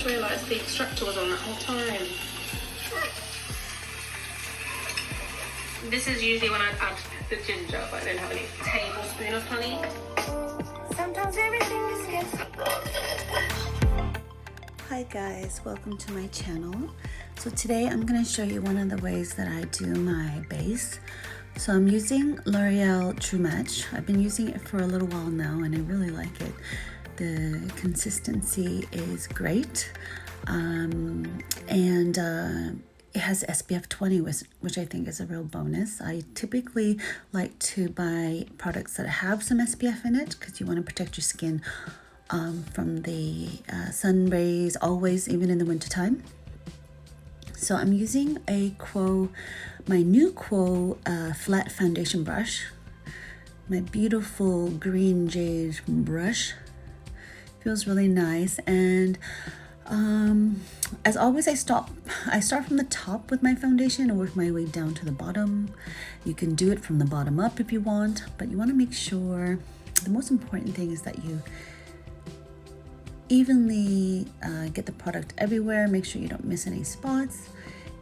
just realised the extractor was on that whole time. This is usually when I add the ginger, but I don't have any tablespoon of honey. Sometimes everything just gets... Hi guys, welcome to my channel. So today I'm going to show you one of the ways that I do my base. So I'm using L'Oreal True Match. I've been using it for a little while now and I really like it. The consistency is great, it has SPF 20, which I think is a real bonus. I typically like to buy products that have some SPF in it because you want to protect your skin from the sun rays always, even in the wintertime. So I'm using my new Quo flat foundation brush, my beautiful green jade brush. Feels really nice, and as always I start from the top with my foundation and work my way down to the bottom. You can do it from the bottom up if you want, but you want to make sure the most important thing is that you evenly get the product everywhere. Make sure you don't miss any spots,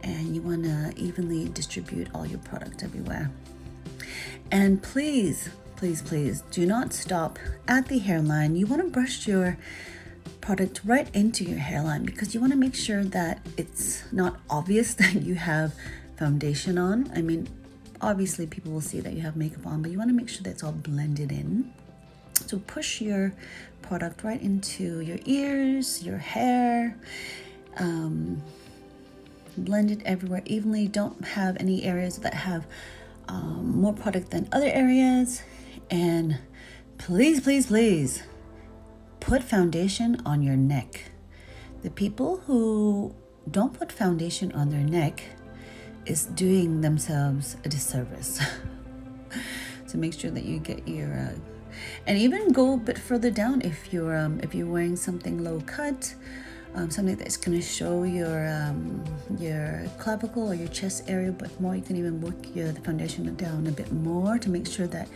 and you want to evenly distribute all your product everywhere. And please do not stop at the hairline. You want to brush your product right into your hairline because you want to make sure that it's not obvious that you have foundation on. I mean, obviously people will see that you have makeup on, but you want to make sure that it's all blended in. So push your product right into your ears, your hair, blend it everywhere evenly. Don't have any areas that have more product than other areas. And please put foundation on your neck. The people who don't put foundation on their neck is doing themselves a disservice. So make sure that you get your and even go a bit further down if you're wearing something low cut, something that's going to show your clavicle or your chest area but more. You can even work the foundation down a bit more to make sure that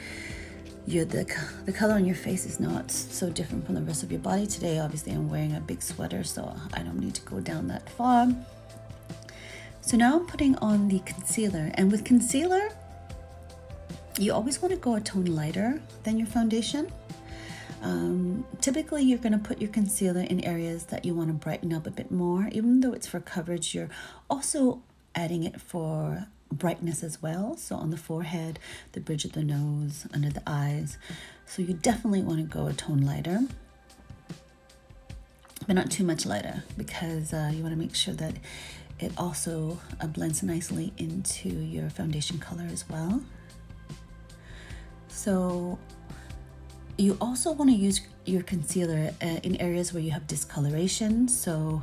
the color on your face is not so different from the rest of your body. Today obviously I'm wearing a big sweater, so I don't need to go down that far. So now I'm putting on the concealer, and with concealer you always want to go a tone lighter than your foundation. Typically you're going to put your concealer in areas that you want to brighten up a bit more. Even though it's for coverage, you're also adding it for brightness as well. So on the forehead, the bridge of the nose, under the eyes. So you definitely want to go a tone lighter, but not too much lighter, because you want to make sure that it also blends nicely into your foundation color as well. So you also want to use your concealer in areas where you have discoloration. So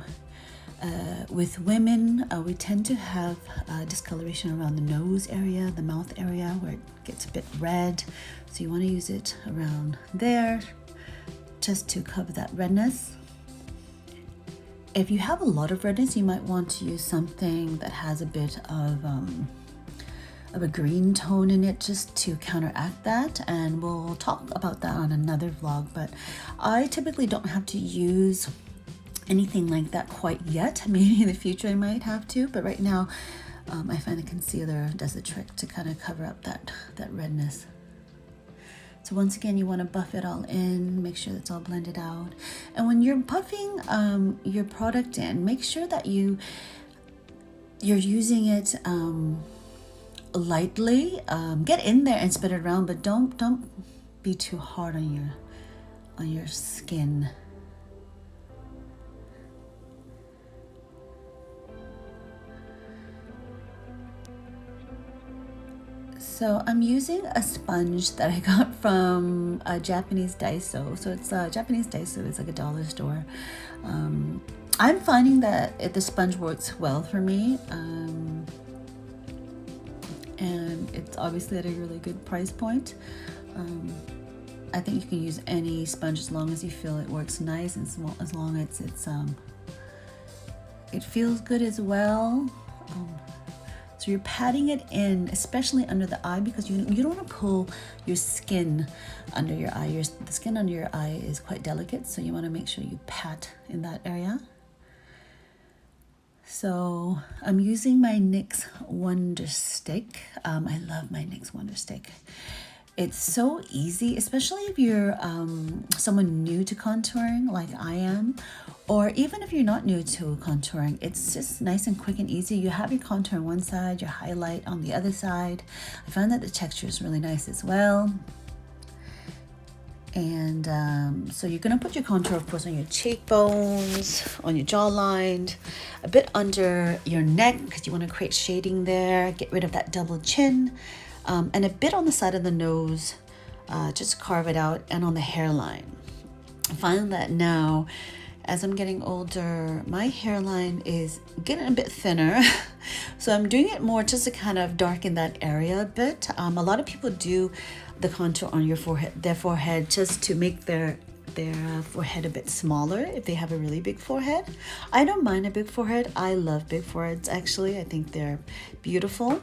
with women, we tend to have discoloration around the nose area, the mouth area, where it gets a bit red. So you want to use it around there just to cover that redness. If you have a lot of redness, you might want to use something that has a bit of a green tone in it just to counteract that, and we'll talk about that on another vlog. But I typically don't have to use anything like that quite yet. Maybe in the future I might have to, but right now I find the concealer does the trick to kind of cover up that redness. So once again, you want to buff it all in, make sure it's all blended out. And when you're buffing your product in, make sure that you're using it lightly. Get in there and spread it around, but don't be too hard on your skin. So I'm using a sponge that I got from a Japanese Daiso. So it's a Japanese Daiso. It's like a dollar store. I'm finding that the sponge works well for me. And it's obviously at a really good price point. I think you can use any sponge as long as you feel it works nice, and as long as it feels good as well. So you're patting it in, especially under the eye, because you don't want to pull your skin under your eye. The skin under your eye is quite delicate, so you want to make sure you pat in that area. So I'm using my Nyx Wonder Stick. I love my Nyx Wonder Stick. It's so easy, especially if you're someone new to contouring like I am, or even if you're not new to contouring. It's just nice and quick and easy. You have your contour on one side, your highlight on the other side. I find that the texture is really nice as well. And so you're gonna put your contour, of course, on your cheekbones, on your jawline, a bit under your neck because you want to create shading there, get rid of that double chin, and a bit on the side of the nose, just carve it out, and on the hairline. I find that now, as I'm getting older, my hairline is getting a bit thinner. So I'm doing it more just to kind of darken that area a bit. A lot of people do the contour on your forehead, their forehead, just to make their forehead a bit smaller if they have a really big forehead. I don't mind a big forehead. I love big foreheads, actually. I think they're beautiful.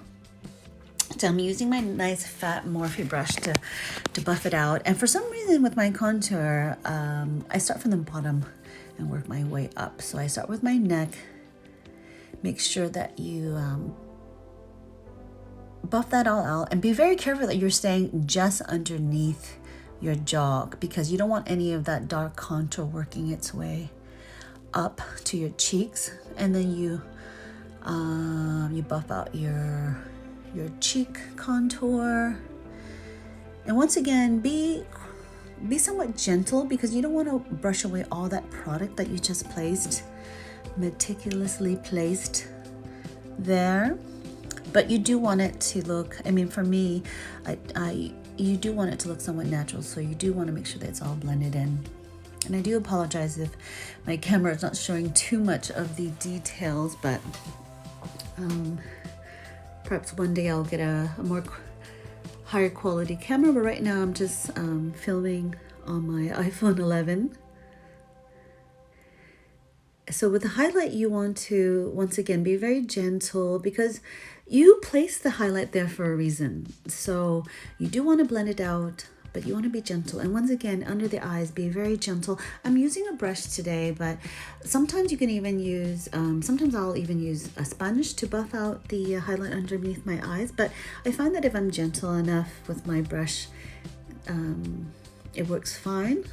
So I'm using my nice fat Morphe brush to buff it out. And for some reason with my contour, I start from the bottom and work my way up. So I start with my neck. Make sure that you buff that all out, and be very careful that you're staying just underneath your jaw, because you don't want any of that dark contour working its way up to your cheeks. And then you buff out your cheek contour. And once again, be somewhat gentle, because you don't want to brush away all that product that you just placed, meticulously placed there. But you do want it to look, I mean, for me, you do want it to look somewhat natural. So you do want to make sure that it's all blended in. And I do apologize if my camera is not showing too much of the details, but perhaps one day I'll get a more higher quality camera. But right now I'm just filming on my iPhone 11. So with the highlight, you want to, once again, be very gentle, because you place the highlight there for a reason. So you do want to blend it out, but you want to be gentle. And once again, under the eyes, be very gentle. I'm using a brush today, but sometimes you can even use, sometimes I'll even use a sponge to buff out the highlight underneath my eyes. But I find that if I'm gentle enough with my brush, it works fine.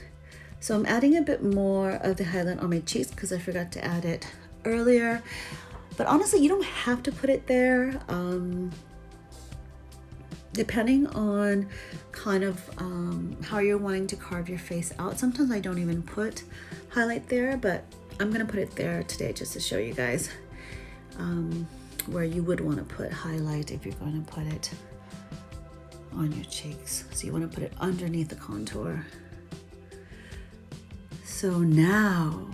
So I'm adding a bit more of the highlight on my cheeks because I forgot to add it earlier. But honestly, you don't have to put it there. Depending on kind of how you're wanting to carve your face out. Sometimes I don't even put highlight there, but I'm gonna put it there today just to show you guys where you would want to put highlight if you're going to put it on your cheeks. So you want to put it underneath the contour. So now,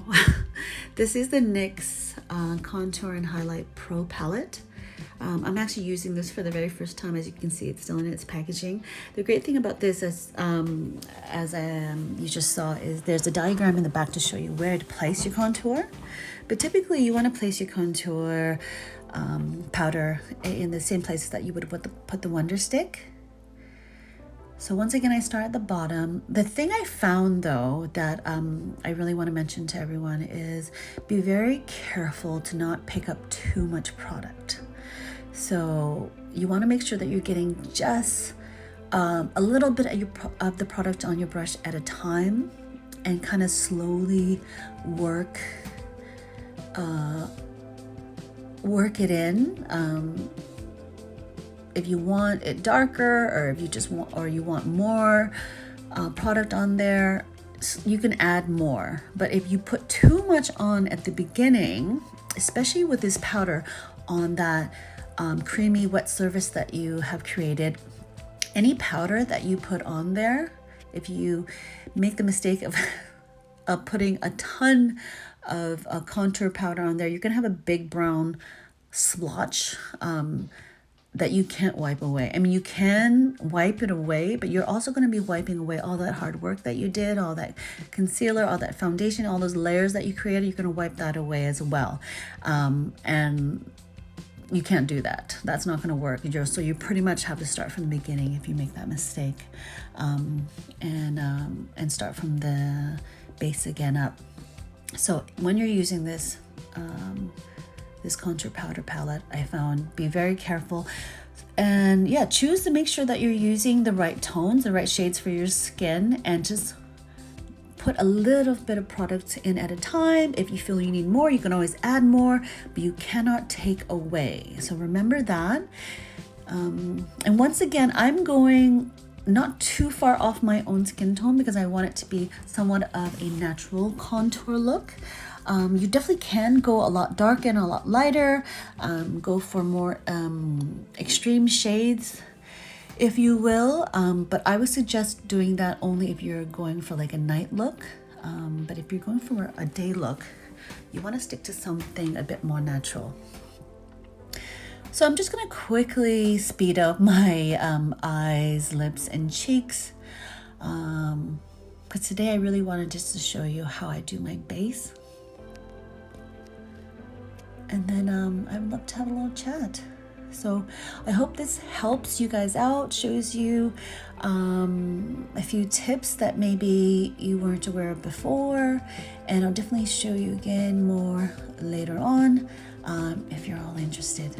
this is the NYX Contour and Highlight Pro Palette. I'm actually using this for the very first time. As you can see, it's still in its packaging. The great thing about this is, you just saw, is there's a diagram in the back to show you where to place your contour. But typically you want to place your contour powder in the same places that you would put the Wonder Stick. So once again, I start at the bottom. The thing I found though that I really want to mention to everyone is be very careful to not pick up too much product. So you want to make sure that you're getting just a little bit of the product on your brush at a time, and kind of slowly work it in. If you want it darker, or if you just want, or you want more product on there, you can add more. But if you put too much on at the beginning, especially with this powder on that creamy wet surface that you have created, any powder that you put on there, if you make the mistake of putting a ton of contour powder on there, you're gonna have a big brown splotch that you can't wipe away. I mean, you can wipe it away, but you're also going to be wiping away all that hard work that you did, all that concealer, all that foundation, all those layers that you created. You're going to wipe that away as well. And you can't do that. That's not going to work. So you pretty much have to start from the beginning if you make that mistake, and start from the base again up. So when you're using this this contour powder palette. I found be very careful, and yeah, choose to make sure that you're using the right tones, the right shades for your skin, and just put a little bit of product in at a time. If you feel you need more, you can always add more, but you cannot take away. So remember that. And once again, I'm going not too far off my own skin tone because I want it to be somewhat of a natural contour look. You definitely can go a lot darker and a lot lighter, go for more extreme shades, if you will, but I would suggest doing that only if you're going for like a night look. But if you're going for a day look, you want to stick to something a bit more natural. So I'm just going to quickly speed up my eyes, lips, and cheeks, because today I really wanted just to show you how I do my base. And then I would love to have a little chat. So I hope this helps you guys out, shows you a few tips that maybe you weren't aware of before, and I'll definitely show you again more later on if you're all interested.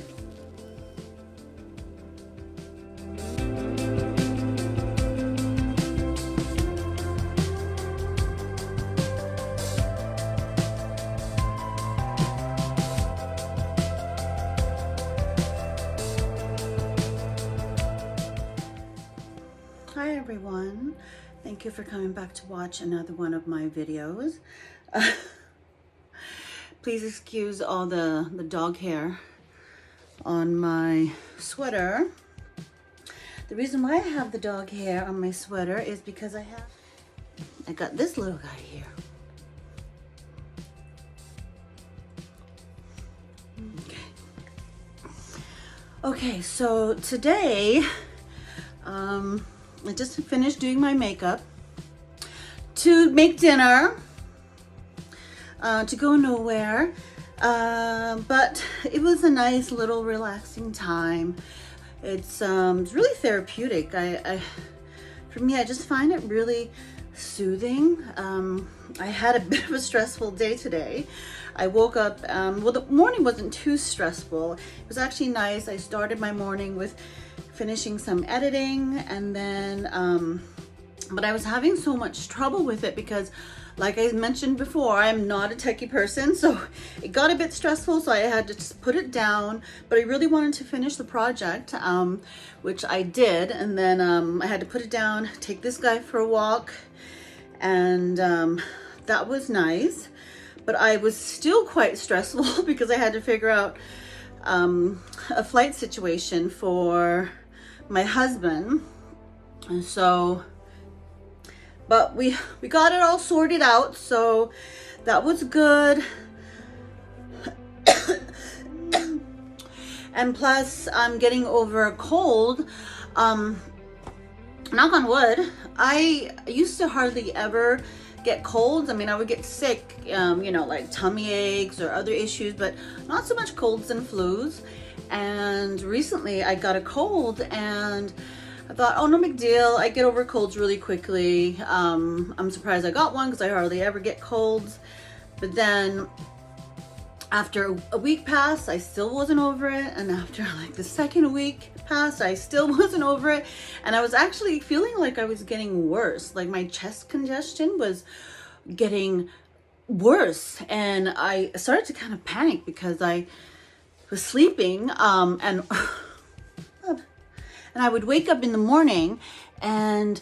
Hi everyone, thank you for coming back to watch another one of my videos. Please excuse all the dog hair on my sweater. The reason why I have the dog hair on my sweater is because I got this little guy here. Okay, so today I just finished doing my makeup to make dinner, to go nowhere, but it was a nice little relaxing time. It's really therapeutic. For me, I just find it really soothing. I had a bit of a stressful day today. I woke up, well, the morning wasn't too stressful. It was actually nice. I started my morning with finishing some editing, and then but I was having so much trouble with it because, like I mentioned before, I'm not a techie person, so it got a bit stressful, so I had to just put it down. But I really wanted to finish the project, which I did, and then I had to put it down, take this guy for a walk, and that was nice. But I was still quite stressful because I had to figure out a flight situation for my husband. And so, but we got it all sorted out, so that was good. And plus, I'm getting over a cold. Knock on wood. I used to hardly ever get colds. I mean, I would get sick, you know, like tummy aches or other issues, but not so much colds and flus. And recently I got a cold, and I thought, oh, no big deal. I get over colds really quickly. I'm surprised I got one because I hardly ever get colds. But then after a week passed, I still wasn't over it. And after like the second week passed, I still wasn't over it. And I was actually feeling like I was getting worse. Like my chest congestion was getting worse. And I started to kind of panic because I was sleeping and I would wake up in the morning and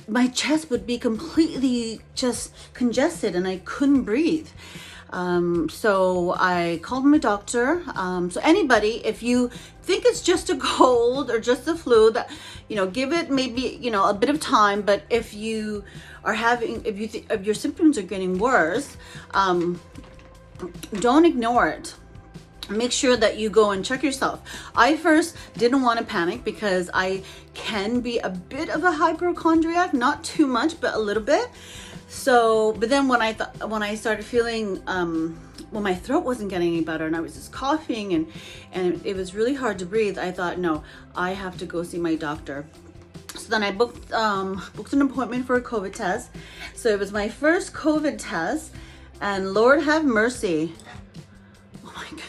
my chest would be completely just congested and I couldn't breathe. So I called my doctor. So anybody, if you think it's just a cold or just a flu, that, you know, give it maybe, you know, a bit of time. But if you are having, if your symptoms are getting worse, don't ignore it. Make sure that you go and check yourself. I first didn't want to panic because I can be a bit of a hypochondriac, not too much, but a little bit. So, but then when I started feeling, well, my throat wasn't getting any better and I was just coughing and it was really hard to breathe, I thought, no, I have to go see my doctor. So then I booked an appointment for a COVID test. So it was my first COVID test, and Lord have mercy. Oh my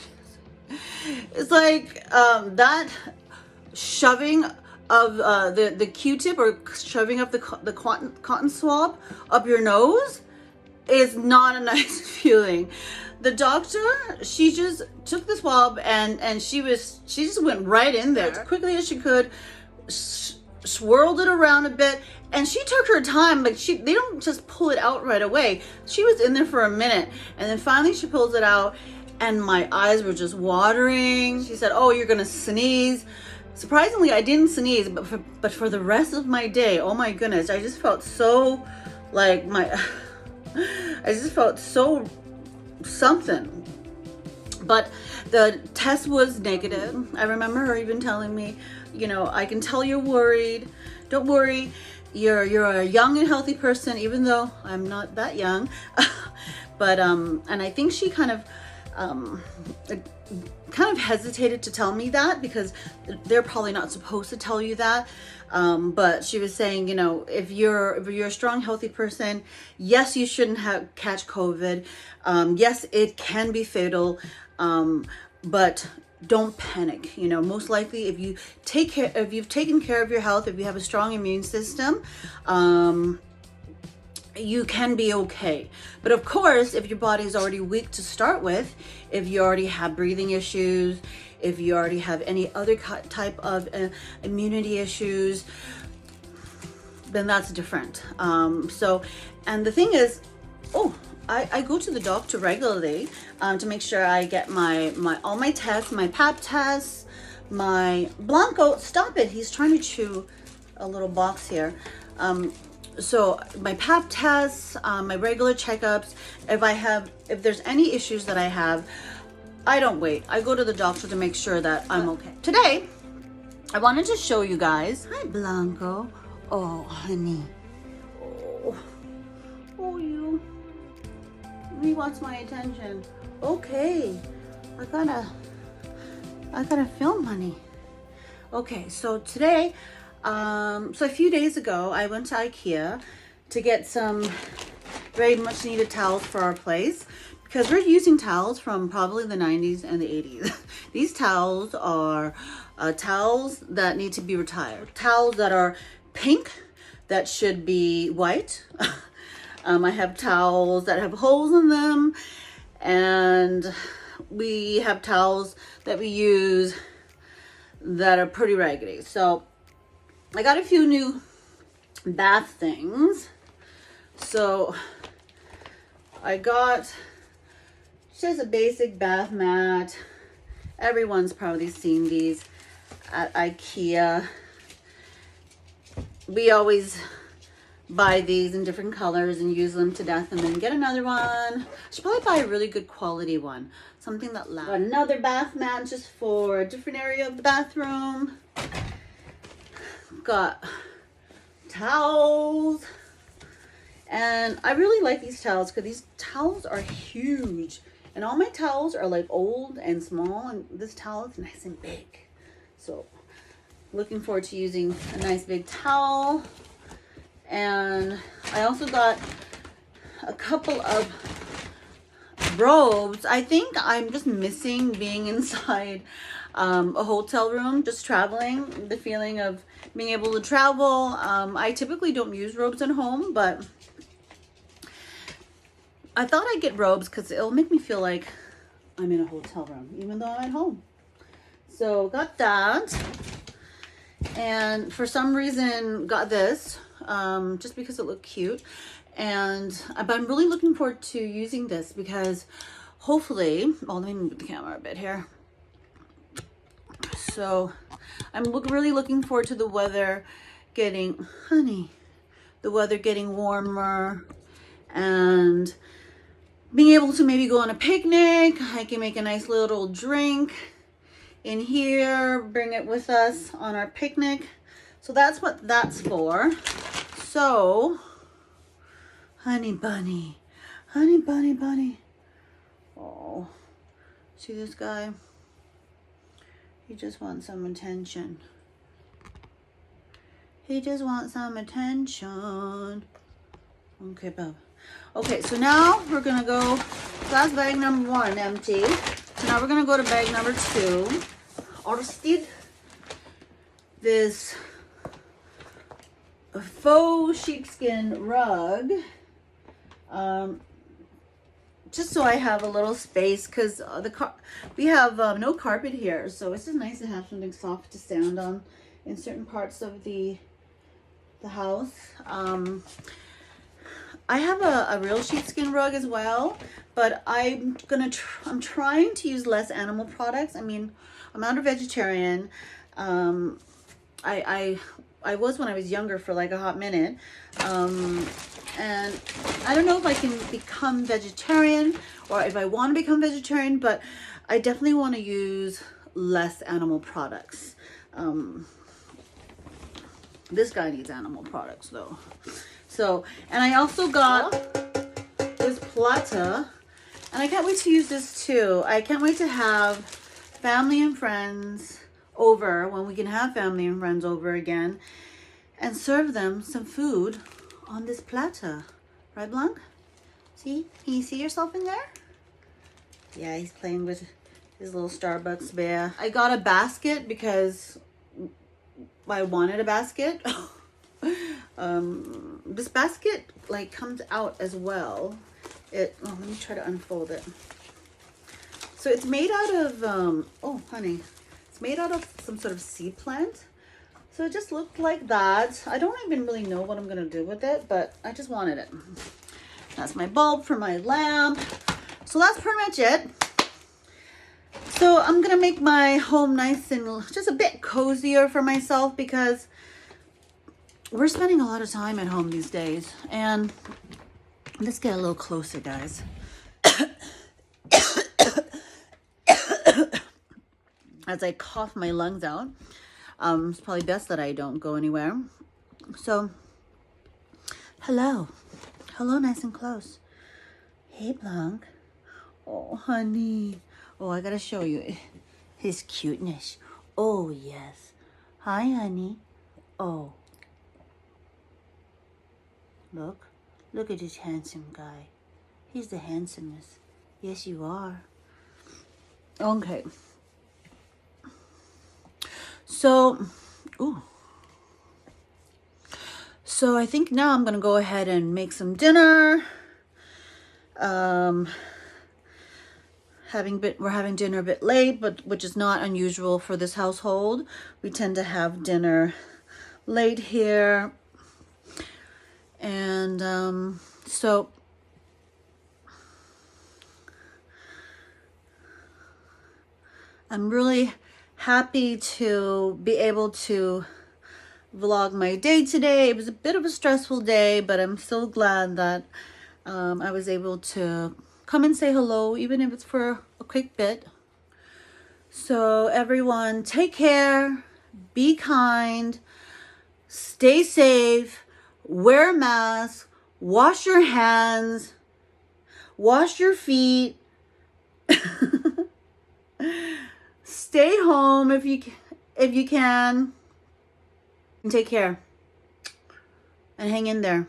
It's like that shoving of the Q-tip or shoving up the cotton swab up your nose is not a nice feeling. The doctor, she just took the swab and she just went right in there as quickly as she could, swirled it around a bit, and she took her time. Like they don't just pull it out right away. She was in there for a minute, and then finally she pulls it out, and my eyes were just watering. She said, "Oh, you're gonna sneeze." Surprisingly, I didn't sneeze, but for the rest of my day, oh my goodness, I just felt so like I just felt so something. But the test was negative. I remember her even telling me, you know, I can tell you're worried. Don't worry. You're a young and healthy person, even though I'm not that young. But and I think she kind of hesitated to tell me that because they're probably not supposed to tell you that. But she was saying, you know, if you're a strong, healthy person, yes, you shouldn't catch COVID. Yes, it can be fatal. But don't panic. You know, most likely if you've taken care of your health, if you have a strong immune system, you can be okay. But of course, if your body is already weak to start with, if you already have breathing issues, if you already have any other type of immunity issues, then that's different. So, and the thing is, I go to the doctor regularly to make sure I get all my tests, my pap tests, my Blanco. Stop it! He's trying to chew a little box here. So my pap tests, my regular checkups. If there's any issues that I have, I don't wait. I go to the doctor to make sure that I'm okay. Today, I wanted to show you guys. Hi, Blanco. Oh, honey. Oh, you. He wants my attention. Okay. I gotta film, honey. Okay, so today, so a few days ago, I went to IKEA to get some very much needed towels for our place because we're using towels from probably the 90s and the 80s. These towels are towels that need to be retired. Towels that are pink that should be white. I have towels that have holes in them, and we have towels that we use that are pretty raggedy. So I got a few new bath things. So I got just a basic bath mat. Everyone's probably seen these at IKEA. We always buy these in different colors and use them to death and then get another one. I should probably buy a really good quality one. Something that lasts. Another bath mat just for a different area of the bathroom. Got towels. And I really like these towels because these towels are huge. And all my towels are like old and small, and this towel is nice and big. So looking forward to using a nice big towel. And I also got a couple of robes. I think I'm just missing being inside a hotel room, just traveling, the feeling of being able to travel. I typically don't use robes at home, but I thought I'd get robes because it'll make me feel like I'm in a hotel room, even though I'm at home. So got that. And for some reason got this. Just because it looked cute, but I'm really looking forward to using this because hopefully, let me move the camera a bit here. So I'm really looking forward to the weather getting warmer and being able to maybe go on a picnic. I can make a nice little drink in here, bring it with us on our picnic. So that's what that's for. So, honey bunny. Oh, see this guy? He just wants some attention. Okay, bub. Okay, so now we're gonna go, class bag number 1 empty. So now we're gonna go to bag number 2. Orsted. This faux sheepskin rug. Just so I have a little space, because we have no carpet here, so it's just nice to have something soft to stand on in certain parts of the house. I have a real sheepskin rug as well, but I'm trying to use less animal products. I mean, I'm not a vegetarian. I was when I was younger for like a hot minute. And I don't know if I can become vegetarian or if I want to become vegetarian, but I definitely want to use less animal products. This guy needs animal products though. So, and I also got this plata, and I can't wait to use this too. I can't wait to have family and friends over, when we can have family and friends over again, and serve them some food on this plata. Right, Blanc? See? Can you see yourself in there? Yeah, he's playing with his little Starbucks bear. I got a basket because I wanted a basket. This basket like comes out as well. Let me try to unfold it. So it's made out of oh honey, it's made out of some sort of seed plant. So it just looked like that. I don't even really know what I'm gonna do with it, but I just wanted it. That's my bulb for my lamp. So that's pretty much it. So I'm gonna make my home nice and just a bit cozier for myself, because we're spending a lot of time at home these days. And let's get a little closer, guys. As I cough my lungs out. It's probably best that I don't go anywhere. So, hello. Hello, nice and close. Hey, Blanc. Oh, honey. Oh, I gotta show you his cuteness. Oh, yes. Hi, honey. Oh. Look. Look at this handsome guy. He's the handsomest. Yes, you are. Okay. So, So I think now I'm going to go ahead and make some dinner. We're having dinner a bit late, but which is not unusual for this household. We tend to have dinner late here. And so I'm really happy to be able to vlog my day today. It was a bit of a stressful day, but I'm so glad that I was able to come and say hello, even if it's for a quick bit. So everyone, take care, be kind, stay safe, wear a mask, wash your hands, wash your feet, stay home if you can, and take care and hang in there.